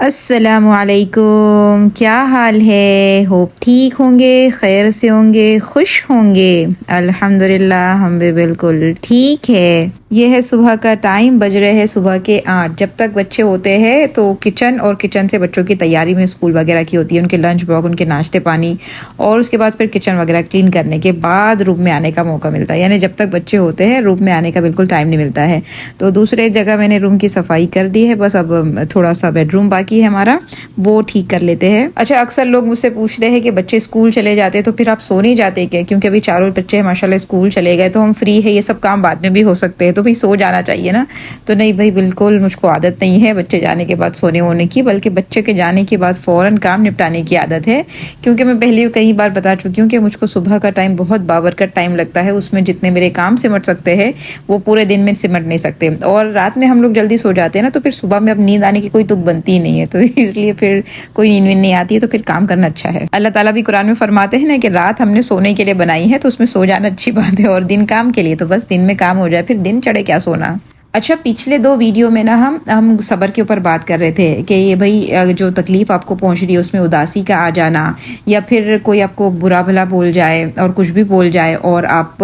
अस्सलामुअलैकुम, क्या हाल है? होप ठीक होंगे, खैर से होंगे, खुश होंगे। अल्हम्दुलिल्लाह हम भी बिल्कुल ठीक है। ये है सुबह का टाइम, बज रहे हैं सुबह के 8। जब तक बच्चे होते हैं तो किचन और किचन से बच्चों की तैयारी में स्कूल वगैरह की होती है, उनके लंच बॉक्स, उनके नाश्ते पानी, और उसके बाद फिर किचन वगैरह क्लीन करने के बाद रूम में आने का मौका मिलता है। यानी जब तक बच्चे होते हैं रूम में आने का बिल्कुल टाइम नहीं मिलता है। तो दूसरे जगह मैंने रूम की सफाई कर दी है, बस अब थोड़ा सा बेडरूम बाकी है हमारा, वो ठीक कर लेते हैं। अच्छा, अक्सर लोग मुझसे पूछते हैं कि बच्चे स्कूल चले जाते हैं तो फिर आप सो नहीं जाते क्या? क्योंकि अभी चारों बच्चे माशाल्लाह स्कूल चले गए तो हम फ्री है, ये सब काम बाद में भी हो सकते हैं, तो भाई सो जाना चाहिए ना। तो नहीं भाई, बिल्कुल मुझको आदत नहीं है बच्चे जाने के बाद सोने वोने की, बल्कि बच्चे के जाने के बाद फौरन काम निपटाने की आदत है। क्योंकि मैं पहले कई बार बता चुकी हूँ कि मुझको सुबह का टाइम बहुत बाबरकत टाइम लगता है, उसमें जितने मेरे काम सिमट सकते हैं वो पूरे दिन में सिमट नहीं सकते। और रात में हम लोग जल्दी सो जाते हैं ना, तो फिर सुबह में अब नींद आने की कोई तुक बनती ही नहीं है, तो इसलिए फिर कोई नींद नहीं आती है, तो फिर काम करना अच्छा है। अल्लाह ताला भी कुरान में फरमाते हैं ना कि रात हमने सोने के लिए बनाई है, तो उसमें सो जाना अच्छी बात है, और दिन काम के लिए, तो बस दिन में काम हो जाए, फिर दिन चढ़े क्या सोना। अच्छा, पिछले 2 वीडियो में ना हम सब्र के ऊपर बात कर रहे थे कि ये भाई जो तकलीफ़ आपको पहुंच रही है उसमें उदासी का आ जाना, या फिर कोई आपको बुरा भला बोल जाए और कुछ भी बोल जाए और आप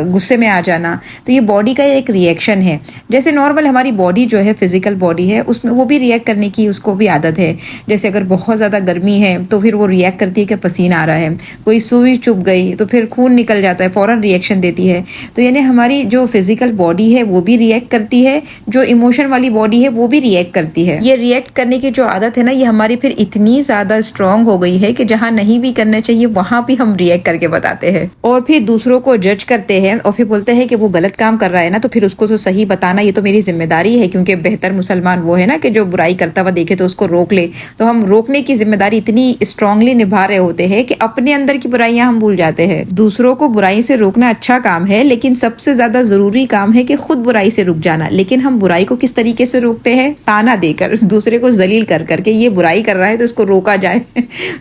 गुस्से में आ जाना, तो ये बॉडी का एक रिएक्शन है। जैसे नॉर्मल हमारी बॉडी जो है, फिज़िकल बॉडी है, उसमें वो भी रिएक्ट करने की उसको भी आदत है। जैसे अगर बहुत ज़्यादा गर्मी है तो फिर वो रिएक्ट करती है कि पसीना आ रहा है, कोई सुई चुभ गई तो फिर खून निकल जाता है, फ़ौरन रिएक्शन देती है। तो यानी हमारी जो फिज़िकल बॉडी है वो भी रिएक्ट करती है, जो इमोशन वाली बॉडी है वो भी रिएक्ट करती है। ये रिएक्ट करने की जो आदत है ना, ये हमारी फिर इतनी ज्यादा स्ट्रांग हो गई है कि जहां नहीं भी करना चाहिए वहां भी हम रिएक्ट करके बताते हैं, और फिर दूसरों को जज करते हैं, और फिर बोलते हैं कि वो गलत काम कर रहा है ना, तो फिर उसको तो सही बताना ये तो मेरी जिम्मेदारी है, क्योंकि बेहतर मुसलमान वो है ना कि जो बुराई करता हुआ देखे तो उसको रोक ले। तो हम रोकने की जिम्मेदारी इतनी स्ट्रांगली निभा रहे होते हैं कि अपने अंदर की बुराइयां हम भूल जाते हैं। दूसरों को बुराई से रोकना अच्छा काम है, लेकिन सबसे ज्यादा जरूरी काम है कि खुद बुराई से रुक जाना। लेकिन हम बुराई को किस तरीके से रोकते हैं? ताना देकर, दूसरे को जलील कर करके, ये बुराई कर रहा है तो इसको रोका जाए।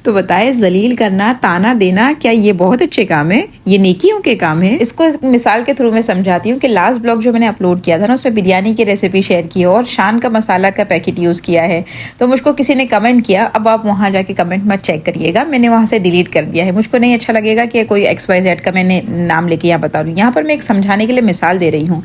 तो बताए, जलील करना, ताना देना, क्या ये बहुत अच्छे काम है? ये नेकियों के काम है। इसको मिसाल के थ्रू मैं समझाती हूँ कि लास्ट ब्लॉग जो मैंने अपलोड किया था ना, उसमें बिरयानी की रेसिपी शेयर की और शान का मसाला का पैकेट यूज किया है। तो मुझको किसी ने कमेंट किया, अब आप वहां जाके कमेंट मत चेक करिएगा, मैंने वहां से डिलीट कर दिया है। मुझको नहीं अच्छा लगेगा कि कोई XYZ का मैंने नाम लेके यहाँ बता दूँ। यहाँ पर मैं एक समझाने के लिए मिसाल दे रही हूँ।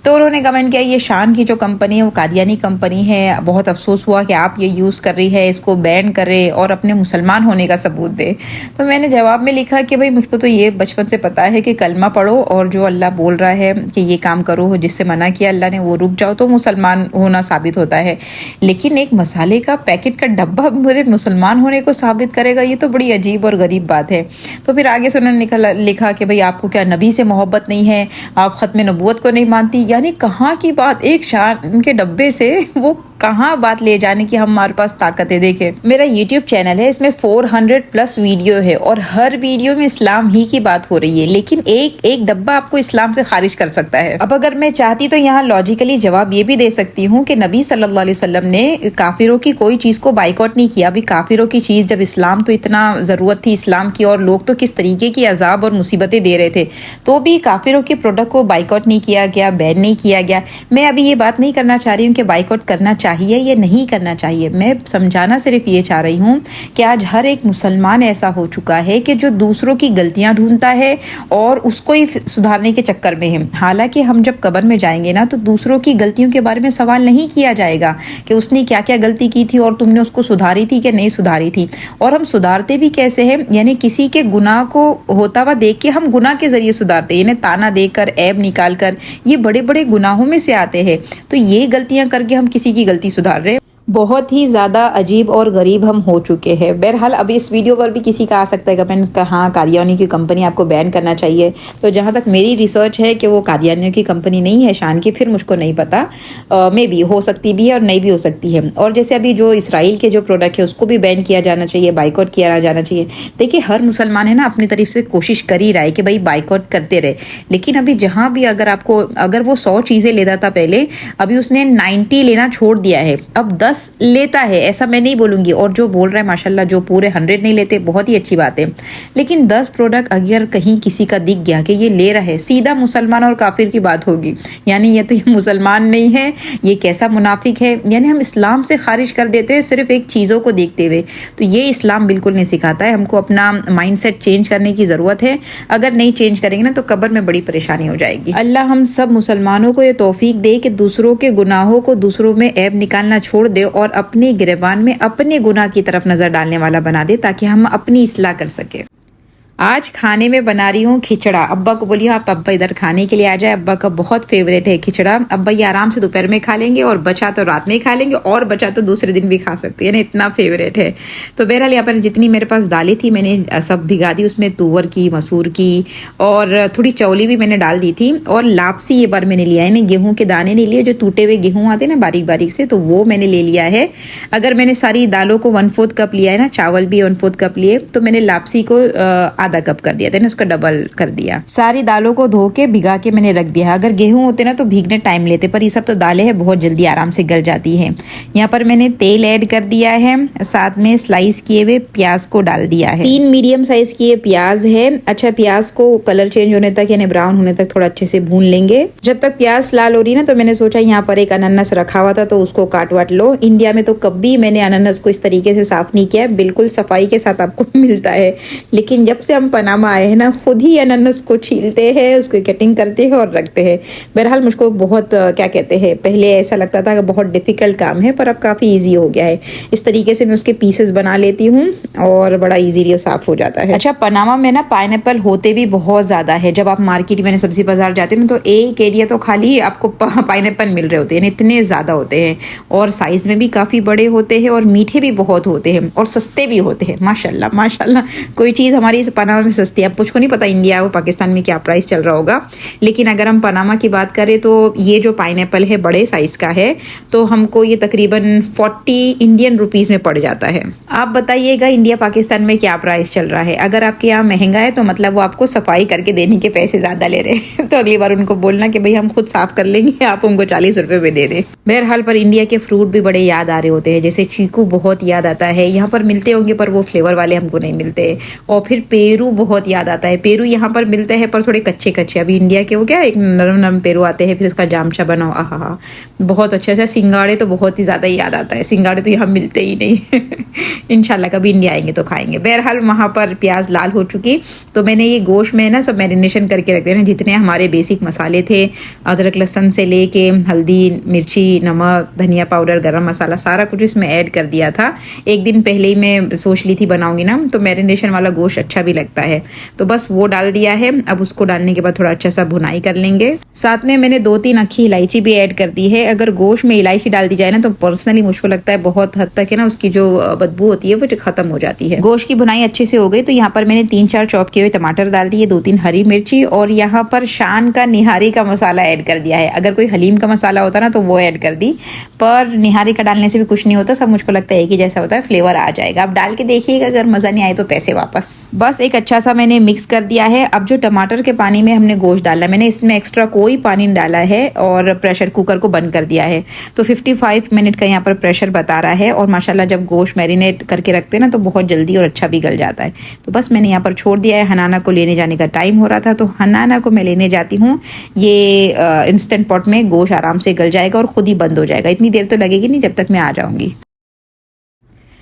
तो उन्होंने कमेंट किया, ये शान की जो कंपनी है वो कादियानी कंपनी है, बहुत अफसोस हुआ कि आप ये यूज़ कर रही है, इसको बैन करे और अपने मुसलमान होने का सबूत दे। तो मैंने जवाब में लिखा कि भाई मुझको तो ये बचपन से पता है कि कलमा पढ़ो और जो अल्लाह बोल रहा है कि ये काम करो, जिससे मना किया अल्लाह ने, वो रुक जाओ, तो मुसलमान होना साबित होता है। लेकिन एक मसाले का पैकेट का डब्बा मेरे मुसलमान होने को साबित करेगा, ये तो बड़ी अजीब और गरीब बात है। तो फिर आगे से उन्होंने लिखा कि भाई आपको क्या नबी से मोहब्बत नहीं है, आप ख़त्म नबूवत को नहीं मानती। यानी कहाँ की बात, एक शान के डब्बे से वो कहाँ बात ले जाने की हमारे पास ताकत है। देखे, मेरा YouTube चैनल है, इसमें 400+ वीडियो है और हर वीडियो में इस्लाम ही की बात हो रही है, लेकिन एक डब्बा आपको इस्लाम से खारिज कर सकता है। अब अगर मैं चाहती तो यहाँ लॉजिकली जवाब ये भी दे सकती हूँ कि नबी सल्लल्लाहु अलैहि वसल्लम ने काफिरों की कोई चीज को बाइकआउट नहीं किया। अभी काफिरों की चीज, जब इस्लाम तो इतना जरूरत थी इस्लाम की और लोग तो किस तरीके की अजाब और मुसीबतें दे रहे थे, तो भी काफिरों के प्रोडक्ट को बाइकआउट नहीं किया गया, बैन नहीं किया गया। मैं अभी ये बात नहीं करना चाह रही हूँ कि बाइकआउट करना चाहिए या नहीं करना चाहिए, मैं समझाना सिर्फ ये चाह रही हूँ कि आज हर एक मुसलमान ऐसा हो चुका है कि जो दूसरों की गलतियां ढूंढता है और उसको ही सुधारने के चक्कर में है। हालांकि हम जब कब्र में जाएंगे ना, तो दूसरों की गलतियों के बारे में सवाल नहीं किया जाएगा कि उसने क्या क्या गलती की थी और तुमने उसको सुधारी थी कि नहीं सुधारी थी। और हम सुधारते भी कैसे हैं, यानी किसी के गुनाह को होता हुआ देख के हम गुनाह के जरिए सुधारते हैं, यानी ताना देकर, ऐब निकाल कर, ये बड़े बड़े गुनाहों में से आते हैं। तो ये गलतियां करके हम किसी की गलती सुधार रहे। बहुत ही ज़्यादा अजीब और गरीब हम हो चुके हैं। बहरहाल अब इस वीडियो पर भी किसी का आ सकता है कमेंट हाँ कादियानी की कंपनी आपको बैन करना चाहिए। तो जहाँ तक मेरी रिसर्च है कि वो कादियानियों की कंपनी नहीं है शान की, फिर मुझको नहीं पता, मे बी हो सकती भी है और नहीं भी हो सकती है। और जैसे अभी जो इसराइल के जो प्रोडक्ट है उसको भी बैन किया जाना चाहिए, बाइकआउट किया जाना चाहिए। देखिए हर मुसलमान है ना अपनी तरफ से कोशिश कर ही रहा है कि भाई बाइकआउट करते रहे, लेकिन अभी जहाँ भी अगर वो 100 चीज़ें लेता था पहले, अभी उसने 90 लेना छोड़ दिया है, अब 10 लेता है। ऐसा मैं नहीं बोलूँगी, और जो बोल रहा है माशाल्लाह जो पूरे 100 नहीं लेते बहुत ही अच्छी बात है, लेकिन 10 प्रोडक्ट अगर कहीं किसी का दिख गया कि ये ले रहा है, सीधा मुसलमान और काफिर की बात होगी। यानी ये तो ये मुसलमान नहीं है, ये कैसा मुनाफिक है, यानी हम इस्लाम से खारिज कर देते हैं सिर्फ एक चीज़ों को देखते हुए। तो ये इस्लाम बिल्कुल नहीं सिखाता है। हमको अपना माइंडसेट चेंज करने की ज़रूरत है। अगर नहीं चेंज करेंगे ना तो कब्र में बड़ी परेशानी हो जाएगी। अल्लाह हम सब मुसलमानों को ये तौफीक दे कि दूसरों के गुनाहों को दूसरों में ऐब निकालना छोड़ दे और अपने गिरबान में अपने गुनाह की तरफ नज़र डालने वाला बना दे, ताकि हम अपनी इस्लाह कर सके। आज खाने में बना रही हूँ खिचड़ा। अब्बा को बोली आप अब्बा इधर खाने के लिए आ जाए, अब्बा का बहुत फेवरेट है खिचड़ा। अब्बा ये आराम से दोपहर में खा लेंगे और बचा तो रात में ही खा लेंगे, और बचा तो दूसरे दिन भी खा सकते हैं ना, इतना फेवरेट है। तो बहरहाल यहाँ पर जितनी मेरे पास दालें थी मैंने सब भिगा दी, उसमें तुअर की, मसूर की और थोड़ी चौली भी मैंने डाल दी थी। और लापसी ये बार मैंने लिया है ना, गेहूँ के दाने नहीं लिए, जो टूटे हुए गेहूँ आते ना बारीक बारीक से, तो वो मैंने ले लिया है। अगर मैंने सारी दालों को 1/4 कप लिया है ना, चावल भी 1/4 कप लिए, तो मैंने लापसी को आधा कप कर दिया था ना, उसका डबल कर दिया। सारी दालों को धो के भिगा के मैंने रख दिया। अगर गेहूं होते ना तो भीगने टाइम लेते, पर ये सब तो दालें हैं बहुत जल्दी आराम से गल जाती है। यहाँ पर मैंने तेल ऐड कर दिया है, साथ में स्लाइस किए हुए प्याज को डाल दिया है। 3 मीडियम साइज की प्याज है। अच्छा प्याज को कलर चेंज होने तक यानी ब्राउन होने तक थोड़ा अच्छे से भून लेंगे। जब तक प्याज लाल हो रही ना तो मैंने सोचा यहाँ पर एक अनानास रखा हुआ था तो उसको काट वाट लो। इंडिया में तो कभी मैंने अनानास को इस तरीके से साफ नहीं किया है, बिल्कुल सफाई के साथ आपको मिलता है। लेकिन जब से हम पनामा आए हैं ना, खुद ही अनानास को छीलते हैं, उसको कटिंग करते हैं और रखते हैं। बहरहाल मुझको बहुत क्या कहते हैं, पहले ऐसा लगता था कि बहुत डिफिकल्ट काम है, पर अब काफ़ी ईजी हो गया है। इस तरीके से मैं उसके पीसेस बना लेती हूँ और बड़ा ईजीली साफ हो जाता है। अच्छा पनामा में ना पाइनएप्पल होते भी बहुत ज़्यादा है। जब आप मार्केट में सब्जी बाजार जाते हैं ना तो एक एरिया तो खाली आपको पाइनएप्पल मिल रहे होते हैं, इतने ज़्यादा होते हैं, और साइज़ में भी काफ़ी बड़े होते हैं और मीठे भी बहुत होते हैं और सस्ते भी होते हैं। माशाल्लाह माशाल्लाह, कोई चीज़ हमारी इस पनामा में सस्ती है। अब मुझको नहीं पता इंडिया और पाकिस्तान में क्या प्राइस चल रहा होगा, लेकिन अगर हम पनामा की बात करें तो ये जो पाइनएप्पल है बड़े साइज़ का है, तो हमको ये तकरीबन 40 इंडियन रुपीज़ में पड़ जाता है। आप बताइएगा इंडिया पाकिस्तान में क्या प्राइस चल रहा है। अगर आपके यहाँ महंगा है तो मतलब वो आपको सफाई करके देने के पैसे ज़्यादा ले रहे हैं तो अगली बार उनको बोलना कि भाई हम खुद साफ कर लेंगे, आप उनको 40 रुपये में दे दें। बहरहाल पर इंडिया के फ्रूट भी बड़े याद आ रहे होते हैं, जैसे चीकू बहुत याद आता है। यहाँ पर मिलते होंगे पर वो फ्लेवर वाले हमको नहीं मिलते। और फिर पेरू बहुत याद आता है। पेरू यहाँ पर मिलते हैं पर थोड़े कच्चे कच्चे। अभी इंडिया के वो क्या एक नरम नरम पेरू आते हैं, फिर उसका जामचा बनाओ, आहा बहुत अच्छा। अच्छा सिंगाड़े तो बहुत ही ज़्यादा याद आता है, सिंगाड़े तो यहाँ मिलते ही नहीं इंशाल्लाह कभी इंडिया आएंगे तो खाएंगे। बहरहाल वहाँ पर प्याज लाल हो चुकी, तो मैंने ये गोश्त में ना सब मैरिनेशन करके रख देना, जितने हमारे बेसिक मसाले थे, अदरक लहसुन से लेके हल्दी मिर्ची नमक धनिया पाउडर गरम मसाला सारा कुछ इसमें ऐड कर दिया था। एक दिन पहले ही मैं सोच ली थी बनाऊंगी ना, तो मैरिनेशन वाला गोश्त अच्छा भी लगता है, तो बस वो डाल दिया है। अब उसको डालने के बाद थोड़ा अच्छा सा भुनाई कर लेंगे। साथ में मैंने 2-3 अक्खी इलायची भी ऐड कर दी है। अगर गोश्त में इलायची डाल दी जाए ना तो पर्सनली मुझको लगता है बहुत हद तक है ना उसकी जो बदबू होती है वो खत्म हो जाती है। गोश्त की भुनाई अच्छे से हो गई तो यहाँ पर मैंने 3-4 चॉप किए हुए टमाटर डाल दिए, 2-3 हरी मिर्ची, और यहाँ पर शान का निहारी का मसाला ऐड कर दिया है। अगर कोई हलीम का मसाला होता ना तो वो ऐड कर दी, पर निहारी का डालने से भी कुछ नहीं होता, सब मुझको लगता है एक ही जैसा होता है, फ्लेवर आ जाएगा। अब डाल के देखिएगा, अगर मज़ा नहीं आए तो पैसे वापस। बस एक अच्छा सा मैंने मिक्स कर दिया है। अब जो टमाटर के पानी में हमने गोश्त डाला, मैंने इसमें एक्स्ट्रा कोई पानी नहीं डाला है और प्रेशर कुकर को बंद कर दिया है। तो 55 मिनट का यहाँ पर प्रेशर बता रहा है, और माशाल्लाह जब गोश्त मैरिनेट करके रखते हैं ना तो बहुत जल्दी और अच्छा भी गल जाता है। तो बस मैंने यहाँ पर छोड़ दिया है। हनाना को लेने जाने का टाइम हो रहा था तो हनाना को मैं लेने जाती हूँ। ये इंस्टेंट पॉट में गोश्त आराम से गल जाएगा और खुद ही बंद हो जाएगा, इतनी देर तो लगेगी नहीं जब तक मैं आ जाऊँगी।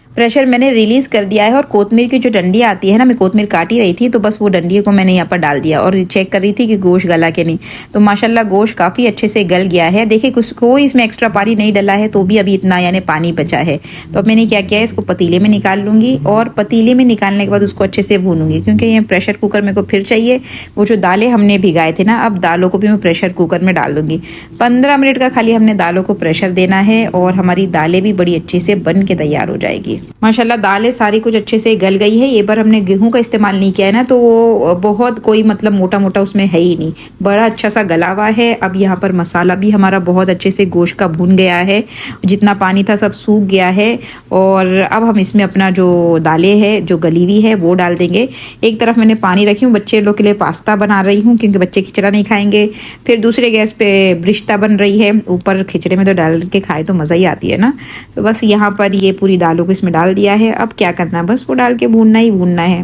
प्रेशर मैंने रिलीज़ कर दिया है और कोतमीर की जो डंडी आती है ना, मैं कोतमीर काट ही रही थी तो बस वो डंडी को मैंने यहाँ पर डाल दिया और चेक कर रही थी कि गोश्त गला के नहीं। तो माशाल्लाह गोश्त काफ़ी अच्छे से गल गया है। देखिए कुछ कोई इसमें एक्स्ट्रा पानी नहीं डला है तो भी अभी इतना यानी पानी बचा है। तो अब मैंने क्या किया है, इसको पतीले में निकाल लूँगी और पतीले में निकालने के बाद उसको अच्छे से भूनूंगी, क्योंकि ये प्रेशर कुकर मेरे को फिर चाहिए। वो जो दालें हमने भिगाए थे ना, अब दालों को भी मैं प्रेशर कुकर में डाल दूँगी। 15 मिनट का खाली हमने दालों को प्रेशर देना है और हमारी दालें भी बड़ी अच्छे से बन के तैयार हो जाएगी। माशाल्लाह दालें सारी कुछ अच्छे से गल गई है। ये बार हमने गेहूं का इस्तेमाल नहीं किया है ना, तो वो बहुत कोई मतलब मोटा मोटा उसमें है ही नहीं, बड़ा अच्छा सा गला हुआ है। अब यहाँ पर मसाला भी हमारा बहुत अच्छे से गोश्त का भून गया है, जितना पानी था सब सूख गया है। और अब हम इसमें अपना जो दालें है जो गली हुई है वो डाल देंगे। एक तरफ मैंने पानी रखी हूँ, बच्चे लोग के लिए पास्ता बना रही हूँ क्योंकि बच्चे खिचड़ा नहीं खाएंगे। फिर दूसरे गैस पे ब्रिश्ता बन रही है। ऊपर खिचड़े में तो डाल के खाए तो मज़ा ही आती है ना। तो बस यहाँ पर ये पूरी दालों को इसमें डाल दिया है। अब क्या करना है, बस वो डाल के भूनना ही भूनना है।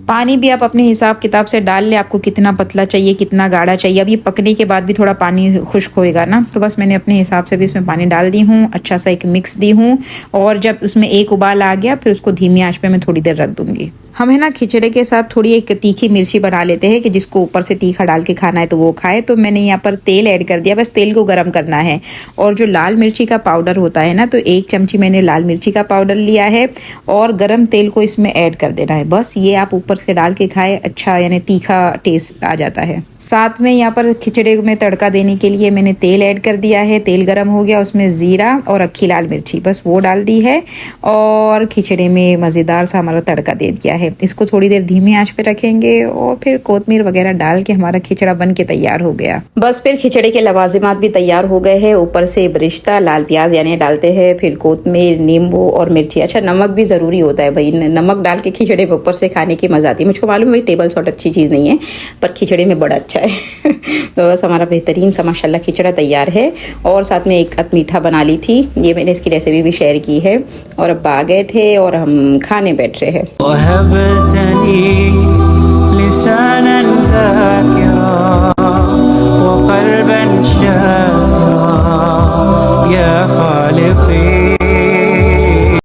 पानी भी आप अपने हिसाब किताब से डाल ले, आपको कितना पतला चाहिए कितना गाढ़ा चाहिए। अब ये पकने के बाद भी थोड़ा पानी खुश्क होएगा ना, तो बस मैंने अपने हिसाब से भी इसमें पानी डाल दी हूँ, अच्छा सा एक मिक्स दी हूँ। और जब उसमें एक उबाल आ गया फिर उसको धीमी आंच पे मैं थोड़ी देर रख दूँगी। हम है ना खिचड़े के साथ थोड़ी एक तीखी मिर्ची बना लेते हैं कि जिसको ऊपर से तीखा डाल के खाना है तो वो खाए। तो मैंने यहाँ पर तेल ऐड कर दिया, बस तेल को गर्म करना है। और जो लाल मिर्ची का पाउडर होता है ना, तो 1 चमची मैंने लाल मिर्ची का पाउडर लिया है और गर्म तेल को इसमें ऐड कर देना है। बस ये आप ऊपर से डाल के खाए, अच्छा यानी तीखा टेस्ट आ जाता है। साथ में यहाँ पर खिचड़े में तड़का देने के लिए मैंने तेल ऐड कर दिया है। तेल गर्म हो गया, उसमें ज़ीरा और अक्खी लाल मिर्ची बस वो डाल दी है और खिचड़े में मज़ेदार सा हमारा तड़का दे दिया है। इसको थोड़ी देर धीमी आंच पे रखेंगे और फिर कोतमीर वगैरह डाल के हमारा खिचड़ा बन के तैयार हो गया। बस फिर खिचड़े के लवाजिमात भी तैयार हो गए हैं। ऊपर से ब्रिश्ता लाल प्याज यानी डालते हैं, फिर कोतमीर नींबू और मिर्ची। अच्छा नमक भी ज़रूरी होता है भाई, नमक डाल के खिचड़े ऊपर से खाने की मज़ा आती है। मुझको मालूम है टेबल सॉल्ट अच्छी चीज़ नहीं है पर खिचड़े में बड़ा अच्छा है। तो बस हमारा बेहतरीन सा माशाल्लाह खिचड़ा तैयार है। और साथ में एक मीठा बना ली थी, ये मैंने इसकी रेसिपी भी शेयर की है। और अब आ गए थे और हम खाने बैठ रहे हैं।